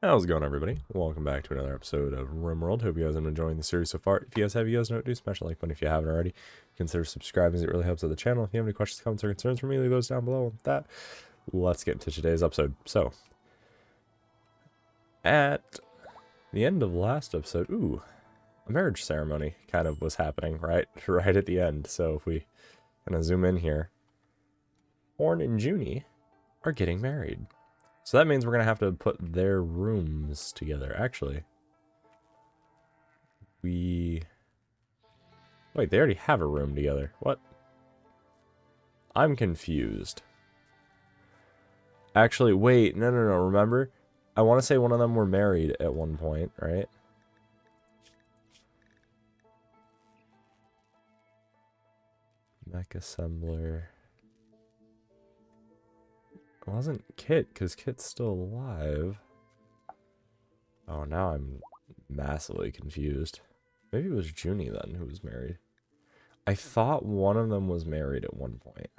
How's it going, everybody? Welcome back to another episode of RimWorld. Hope you guys have been enjoying the series so far. If you guys have, you guys know what to do. Smash the like button if you haven't already. Consider subscribing, as it really helps out the channel. If you have any questions, comments, or concerns for me, leave those down below. With that, let's get into today's episode. So, at the end of the last episode, a marriage ceremony kind of was happening right at the end. So if we kind of zoom in here, Horn and Junie are getting married. So that means we're going to have to put their rooms together. Actually, wait, they already have a room together. What? I'm confused. Actually, wait, no, remember? I want to say one of them were married at one point, right? Mech assembler. It wasn't Kit, because Kit's still alive. Oh, now I'm massively confused. Maybe it was Junie then who was married. I thought one of them was married at one point.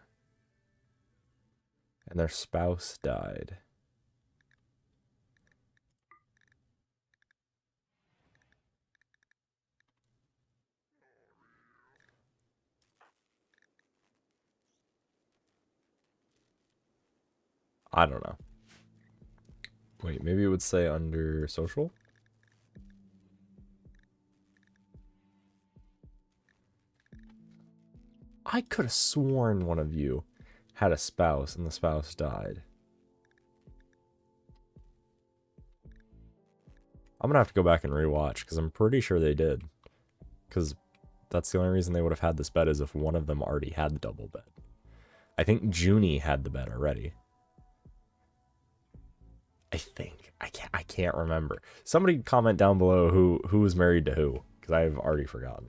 And their spouse died. I don't know. Wait, maybe it would say under social? I could have sworn one of you had a spouse and the spouse died. I'm gonna have to go back and rewatch because I'm pretty sure they did. Because that's the only reason they would have had this bed is if one of them already had the double bed. I think Junie had the bed already. I think. I can't remember. Somebody comment down below who was married to who, because I've already forgotten.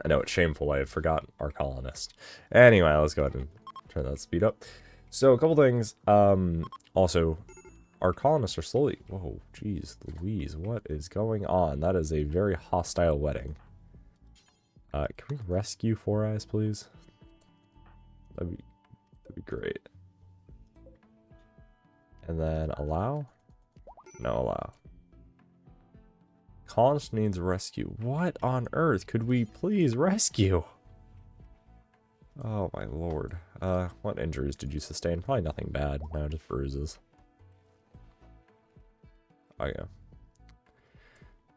I know it's shameful. I have forgotten our colonist. Anyway, let's go ahead and turn that speed up. So a couple things. Also, our colonists are slowly. Whoa, jeez, Louise, what is going on? That is a very hostile wedding. Can we rescue Four Eyes, please? That'd be great. And then allow? No, allow. Colonist needs rescue. What on earth could we please rescue? Oh my lord. What injuries did you sustain? Probably nothing bad. No, just bruises. Oh yeah.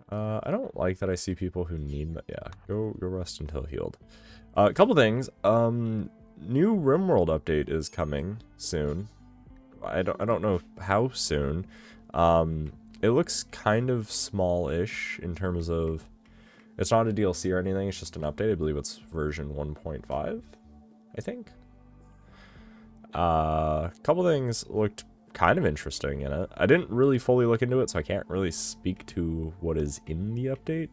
I don't like that I see people who need. Yeah, go rest until healed. A couple things. New RimWorld update is coming soon. I don't know how soon. It looks kind of small-ish in terms of. It's not a DLC or anything. It's just an update. I believe it's version 1.5. I think. A couple things looked kind of interesting in it. I didn't really fully look into it, so I can't really speak to what is in the update.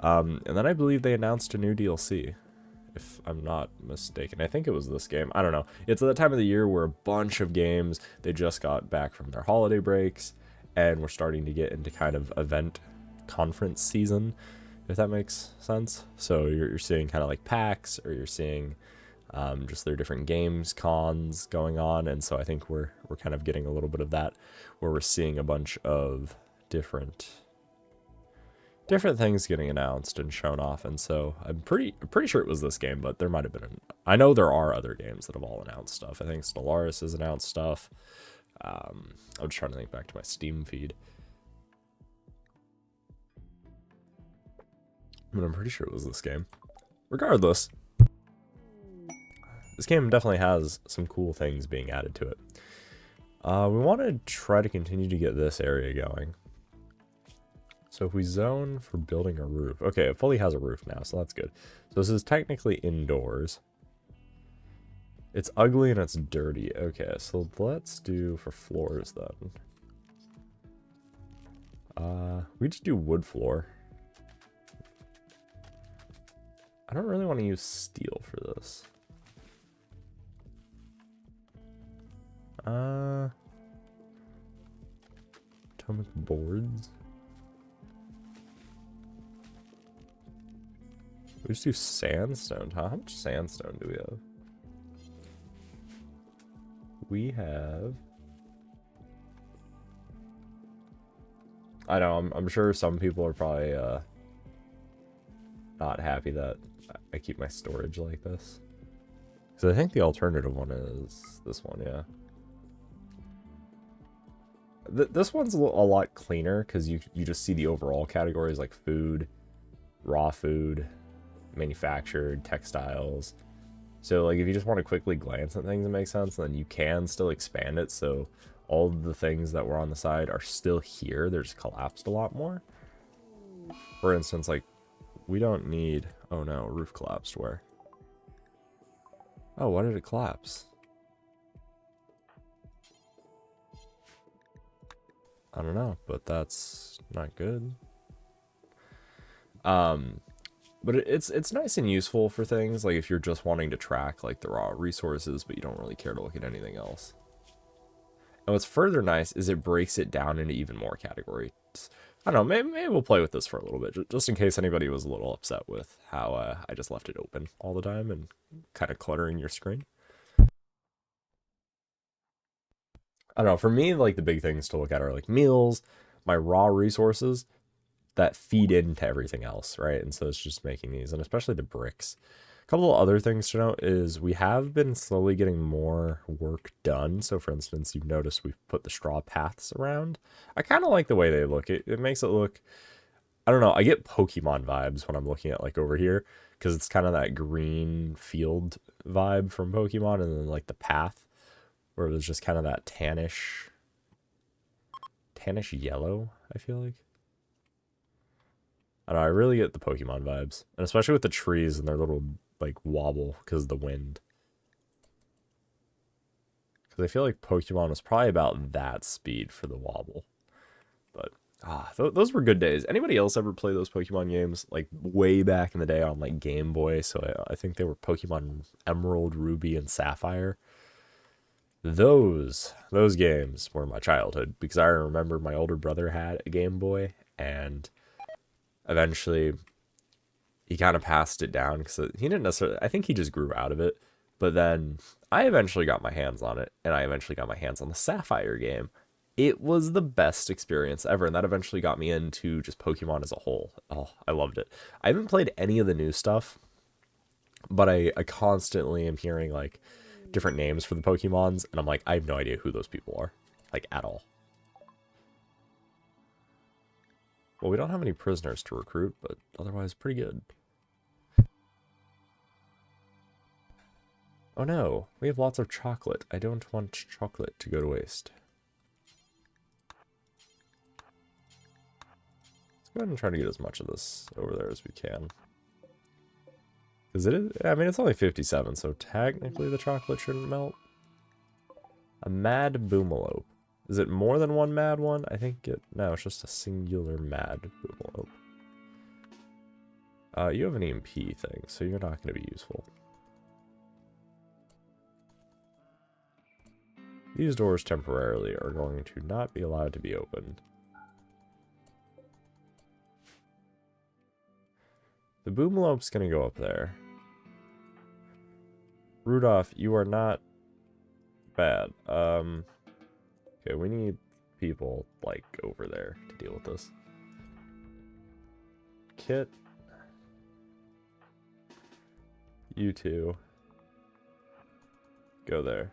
And then I believe they announced a new DLC, if I'm not mistaken. I think it was this game. I don't know. It's at the time of the year where a bunch of games, they just got back from their holiday breaks, and we're starting to get into kind of event conference season, if that makes sense. So you're seeing kind of like PAX, or you're seeing just their different games cons going on, and so I think we're kind of getting a little bit of that, where we're seeing a bunch of different things getting announced and shown off. And so I'm pretty sure it was this game, but there might have been I know there are other games that have all announced stuff. I think Stellaris has announced stuff. I'm just trying to think back to my Steam feed, but I'm pretty sure it was this game. Regardless, this game definitely has some cool things being added to it. We want to try to continue to get this area going. So if we zone for building a roof. Okay, it fully has a roof now, so that's good. So this is technically indoors. It's ugly and it's dirty. Okay, so let's do for floors then. We just do wood floor. I don't really want to use steel for this. Atomic boards. We just do sandstone, huh? How much sandstone do we have? We have I know, I'm sure some people are probably not happy that I keep my storage like this. Because I think the alternative one is this one, yeah. This one's a lot cleaner because you just see the overall categories like food, raw food, manufactured, textiles. So like if you just want to quickly glance at things that make sense, then you can still expand it. So all of the things that were on the side are still here. They're just collapsed a lot more. For instance, like we don't need, oh no, roof collapsed where? Oh, why did it collapse? I don't know, but that's not good. But it's nice and useful for things like if you're just wanting to track like the raw resources, but you don't really care to look at anything else. And what's further nice is it breaks it down into even more categories. I don't know, maybe we'll play with this for a little bit, just in case anybody was a little upset with how I just left it open all the time and kind of cluttering your screen. I don't know, for me, like the big things to look at are like meals, my raw resources that feed into everything else, right? And so it's just making these, and especially the bricks. A couple of other things to note is we have been slowly getting more work done. So for instance, you've noticed we've put the straw paths around. I kind of like the way they look. It makes it look, I don't know, I get Pokemon vibes when I'm looking at like over here because it's kind of that green field vibe from Pokemon, and then like the path where it was just kind of that tannish yellow, I feel like. I don't know, I really get the Pokemon vibes. And especially with the trees and their little, like, wobble because of the wind. Because I feel like Pokemon was probably about that speed for the wobble. But, those were good days. Anybody else ever play those Pokemon games? Like, way back in the day on, like, Game Boy. So I think they were Pokemon Emerald, Ruby, and Sapphire. Those games were my childhood. Because I remember my older brother had a Game Boy. And eventually he kind of passed it down because he didn't necessarily, I think he just grew out of it. But then I eventually got my hands on it, and I eventually got my hands on the Sapphire game. It was the best experience ever, and that eventually got me into just Pokemon as a whole. Oh, I loved it. I haven't played any of the new stuff, but I constantly am hearing like different names for the Pokemons, and I'm like, I have no idea who those people are, like at all. Well, we don't have any prisoners to recruit, but otherwise pretty good. Oh no, we have lots of chocolate. I don't want chocolate to go to waste. Let's go ahead and try to get as much of this over there as we can. Because it is, I mean, it's only 57, so technically the chocolate shouldn't melt. A mad boomalope. Is it more than one mad one? I think no, it's just a singular mad boomalope. You have an EMP thing, so you're not going to be useful. These doors temporarily are going to not be allowed to be opened. The boomalope's going to go up there. Rudolph, you are not bad. Okay, we need people, like, over there to deal with this. Kit. You two. Go there.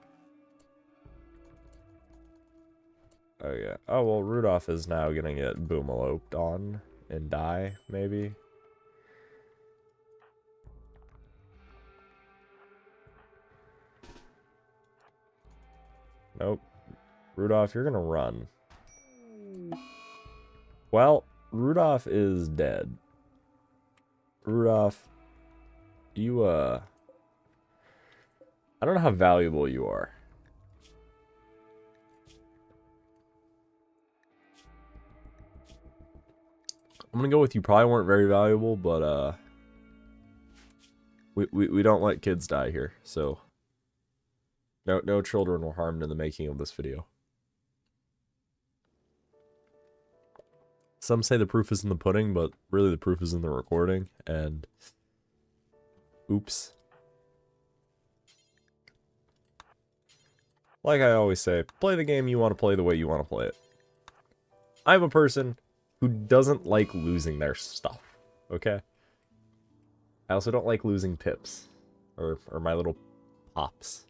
Oh, yeah. Oh, well, Rudolph is now gonna get boomaloped on and die, maybe. Nope. Rudolph, you're gonna run. Well, Rudolph is dead. Rudolph, you, I don't know how valuable you are. I'm gonna go with you probably weren't very valuable, but, we don't let kids die here, so... No children were harmed in the making of this video. Some say the proof is in the pudding, but really the proof is in the recording, and... Oops. Like I always say, play the game you want to play the way you want to play it. I'm a person, who doesn't like losing their stuff, okay? I also don't like losing pips. Or my little pops.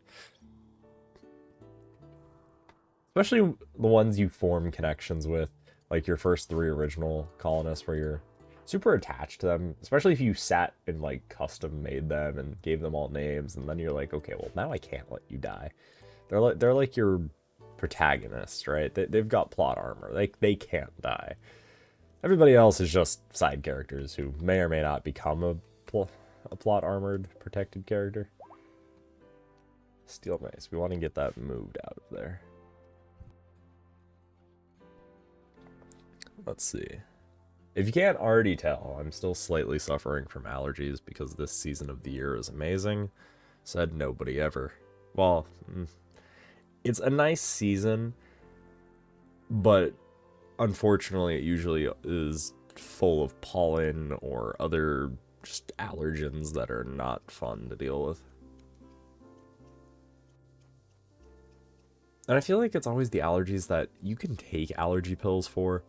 Especially the ones you form connections with, like your first 3 original colonists where you're super attached to them, especially if you sat and like custom made them and gave them all names, and then you're like, okay, well now I can't let you die. They're like your protagonist, right? They've got plot armor. They can't die. Everybody else is just side characters who may or may not become a plot armored protected character. Steel mace. We want to get that moved out of there. Let's see. If you can't already tell, I'm still slightly suffering from allergies because this season of the year is amazing. Said nobody ever. Well, it's a nice season, but unfortunately it usually is full of pollen or other just allergens that are not fun to deal with. And I feel like it's always the allergies that you can take allergy pills for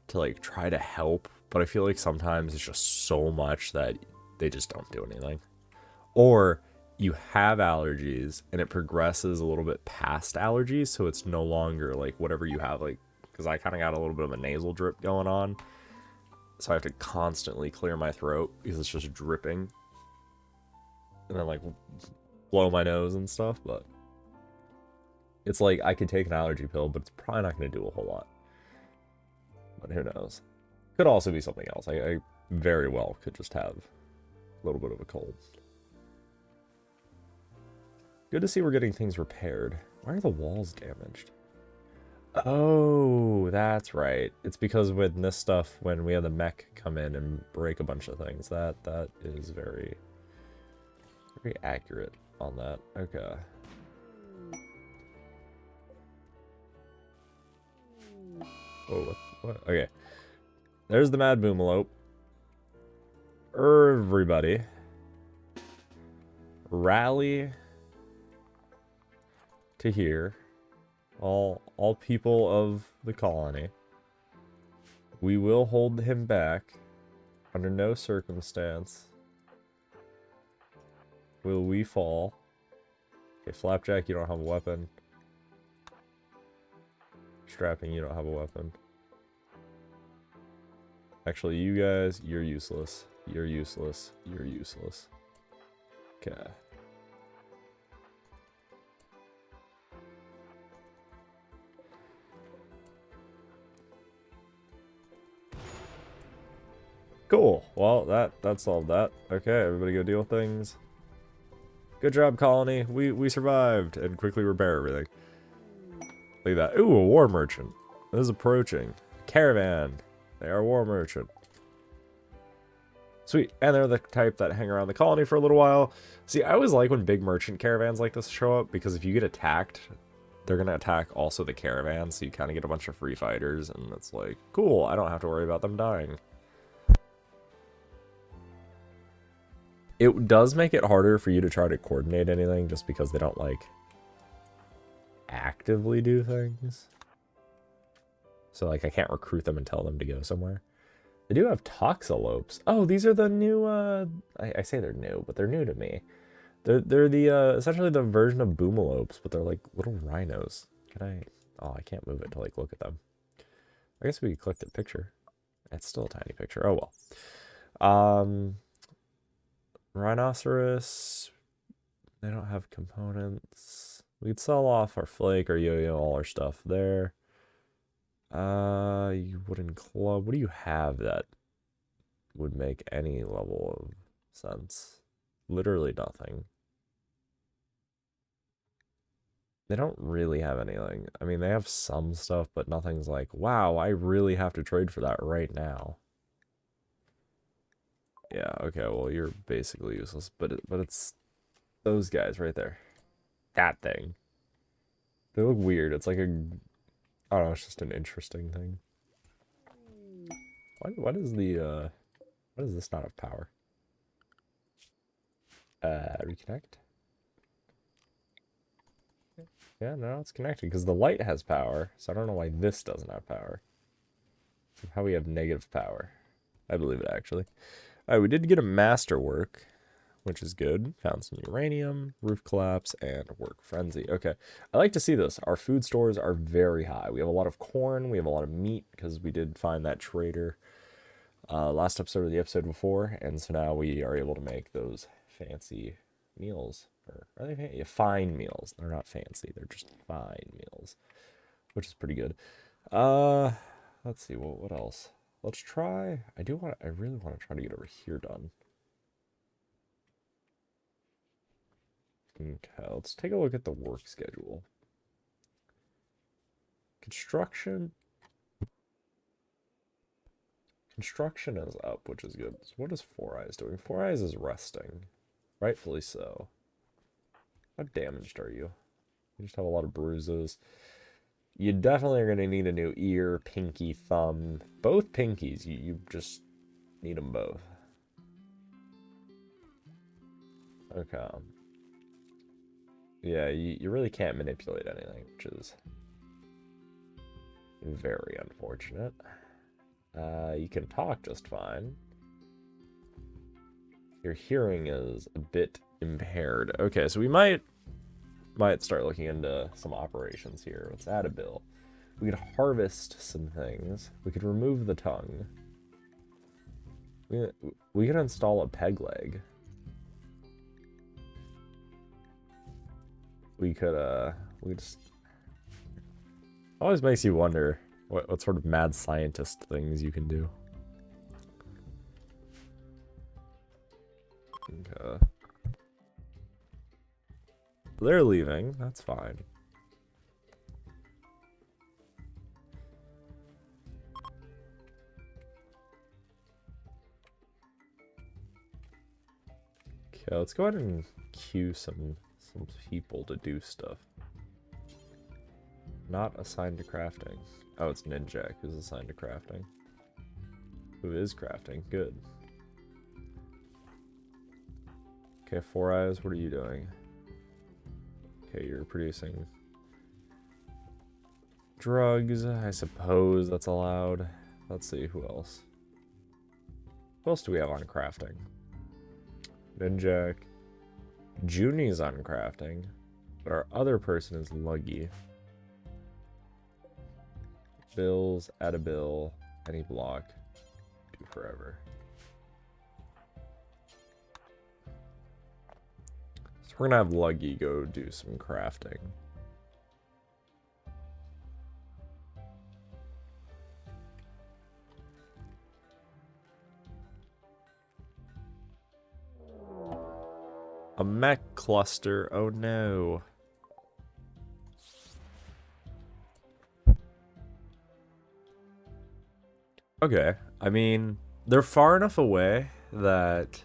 to like try to help, but I feel like sometimes it's just so much that they just don't do anything. Or you have allergies and it progresses a little bit past allergies, so it's no longer like whatever you have, like, because I kind of got a little bit of a nasal drip going on, so I have to constantly clear my throat because it's just dripping, and then like blow my nose and stuff. But it's like I could take an allergy pill, but it's probably not going to do a whole lot. But who knows? Could also be something else. I very well could just have a little bit of a cold. Good to see we're getting things repaired. Why are the walls damaged? Oh, that's right. It's because with this stuff, when we have the mech come in and break a bunch of things, that is very accurate on that. Okay. Oh, what? Okay. There's the Mad Boomalope. Everybody, rally to here. All people of the colony. We will hold him back under no circumstance will we fall. Okay, Flapjack, you don't have a weapon. Strapping, you don't have a weapon. Actually, you guys, you're useless. You're useless. You're useless. Okay. Cool. Well, that solved that. Okay, everybody go deal with things. Good job, colony. We survived and quickly repair everything. Look at that. Ooh, a war merchant. This is approaching. Caravan. They are a war merchant. Sweet. And they're the type that hang around the colony for a little while. See, I always like when big merchant caravans like this show up, because if you get attacked, they're going to attack also the caravan, so you kind of get a bunch of free fighters, and it's like, cool, I don't have to worry about them dying. It does make it harder for you to try to coordinate anything, just because they don't, like, actively do things. So, like, I can't recruit them and tell them to go somewhere. They do have Toxalopes. Oh, these are the new, I say they're new, but they're new to me. They're the, essentially the version of Boomalopes, but they're like little rhinos. Can I, oh, I can't move it to like look at them. I guess we could click the picture. It's still a tiny picture. Oh, well. Rhinoceros. They don't have components. We could sell off our flake, our yo-yo, all our stuff there. Wooden club. What do you have that would make any level of sense? Literally nothing. They don't really have anything. I mean, they have some stuff, but nothing's like, wow, I really have to trade for that right now. Yeah, okay, well, you're basically useless, but it's those guys right there. That thing. They look weird. It's like a, I don't know, it's just an interesting thing. Why does the, why does this not have power? Reconnect? Yeah, no, it's connected because the light has power, so I don't know why this doesn't have power. How we have negative power. I believe it, actually. Alright, we did get a masterwork, which is good. Found some uranium, roof collapse, and work frenzy. Okay, I like to see this. Our food stores are very high. We have a lot of corn. We have a lot of meat, because we did find that trader last episode or the episode before, and so now we are able to make those fancy meals. Or are they fancy? Yeah, fine meals. They're not fancy. They're just fine meals, which is pretty good. Let's see. What else? Let's try. I really want to try to get over here done. Okay, let's take a look at the work schedule. Construction. Construction is up, which is good. So what is Four Eyes doing? Four Eyes is resting. Rightfully so. How damaged are you? You just have a lot of bruises. You definitely are going to need a new ear, pinky, thumb. Both pinkies. You just need them both. Okay. Yeah, you really can't manipulate anything, which is very unfortunate. You can talk just fine. Your hearing is a bit impaired. Okay, so we might start looking into some operations here. Let's add a bill. We could harvest some things. We could remove the tongue. We could install a peg leg. We just... Always makes you wonder what sort of mad scientist things you can do. Okay. They're leaving. That's fine. Okay, let's go ahead and queue some people to do stuff. Not assigned to crafting. Oh, it's Ninjak who's assigned to crafting. Who is crafting? Good. Okay, Four Eyes, what are you doing? Okay, you're producing drugs. I suppose that's allowed. Let's see, who else? Who else do we have on crafting? Ninjak. Junie's on crafting. But our other person is Luggy. Bills, add a bill, any block, do forever. So we're gonna have Luggy go do some crafting. A mech cluster, oh no. Okay, I mean, they're far enough away that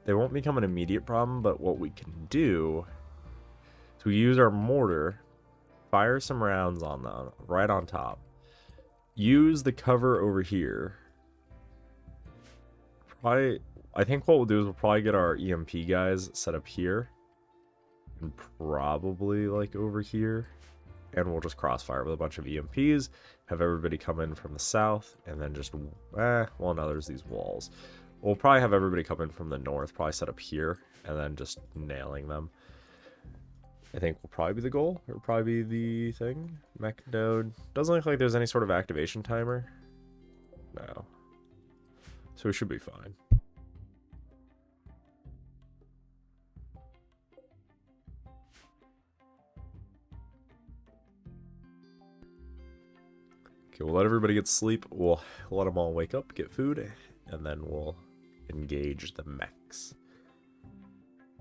they won't become an immediate problem, but what we can do is we use our mortar, fire some rounds on them, right on top, use the cover over here. Probably, I think what we'll do is we'll probably get our EMP guys set up here, and probably like over here. And we'll just crossfire with a bunch of EMPs, have everybody come in from the south, and then just, well, now there's these walls. We'll probably have everybody come in from the north, probably set up here, and then just nailing them. I think will probably be the goal, or probably be the thing. Mech node. Doesn't look like there's any sort of activation timer. No. So we should be fine. Okay, we'll let everybody get sleep. We'll let them all wake up, get food, and then we'll engage the mechs.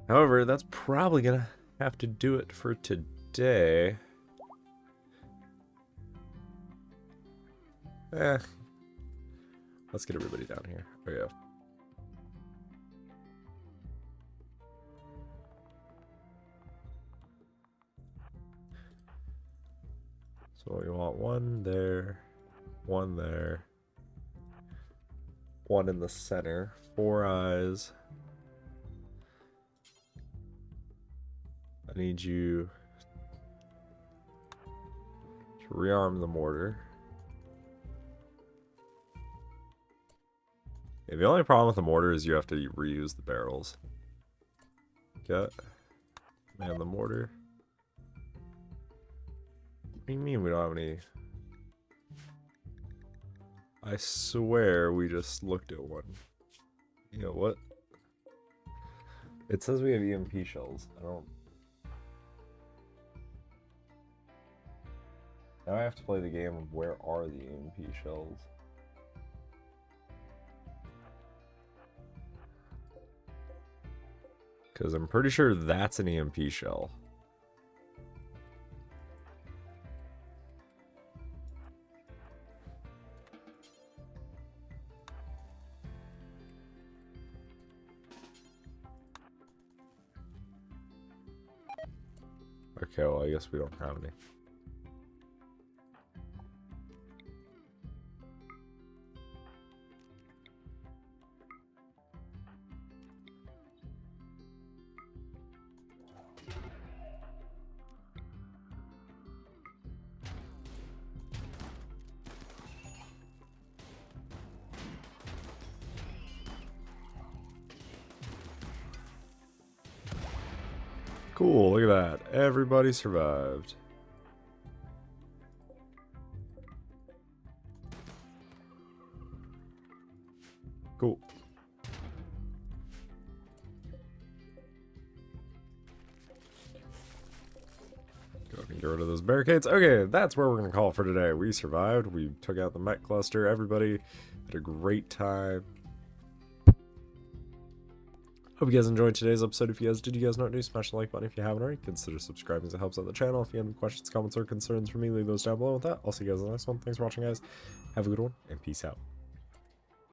However, that's probably gonna have to do it for today. Let's get everybody down here. Oh yeah. So we want one there, one there, one in the center, Four Eyes. I need you to rearm the mortar. Yeah, the only problem with the mortar is you have to reuse the barrels. Get man the mortar. What do you mean we don't have any? I swear we just looked at one. You know what? It says we have EMP shells. I don't. Now I have to play the game of where are the EMP shells. Because I'm pretty sure that's an EMP shell. Okay, well, I guess we don't have any. Cool, look at that. Everybody survived. Cool. Go ahead and get rid of those barricades. Okay, that's where we're going to call it for today. We survived. We took out the mech cluster. Everybody had a great time. Hope you guys enjoyed today's episode. If you guys did, you guys know what to do. Smash the like button if you haven't already. Consider subscribing as it helps out the channel. If you have any questions, comments, or concerns for me, leave those down below. With that, I'll see you guys in the next one. Thanks for watching, guys. Have a good one, and peace out.